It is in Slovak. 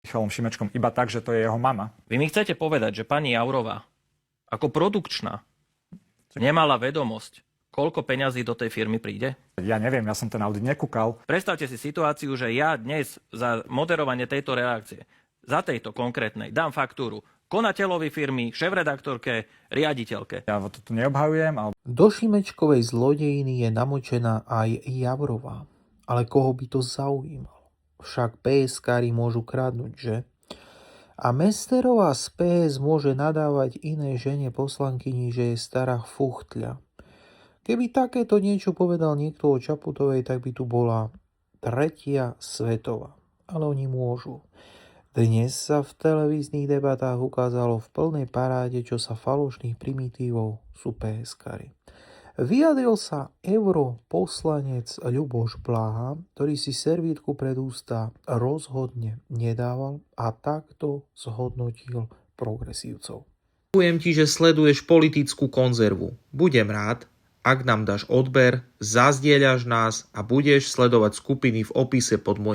Michalom Šimečkom iba tak, že to je jeho mama. Vy mi chcete povedať, že pani Jourová ako produkčná nemala vedomosť, koľko peňazí do tej firmy príde? Ja neviem, ja som ten audit nekúkal. Predstavte si situáciu, že ja dnes za moderovanie tejto reakcie, za tejto konkrétnej, dám faktúru konateľovi firmy, šéfredaktorke, riaditeľke. Ja to tu neobhajujem, ale Do Šimečkovej zlodejiny je namočená aj Jourová. Ale koho by to zaujímalo? Však PSkári môžu kradnúť, že? A Mesterová z PS môže nadávať inej žene poslankyni, že je stará fuchtľa. Keby takéto niečo povedal niekto o Čaputovej, tak by tu bola tretia svetová. Ale oni môžu. Dnes sa v televíznych debatách ukázalo v plnej paráde, čo sa falošných primitívov sú PSkári. Vyjadril sa europoslanec Ľuboš Bláha, ktorý si servítku pred ústa rozhodne nedával a takto zhodnotil progresívcov. Ďakujem ti, že sleduješ politickú konzervu. Budem rád, ak nám dáš odber, zazdieľaš nás a budeš sledovať skupiny v opise pod môjim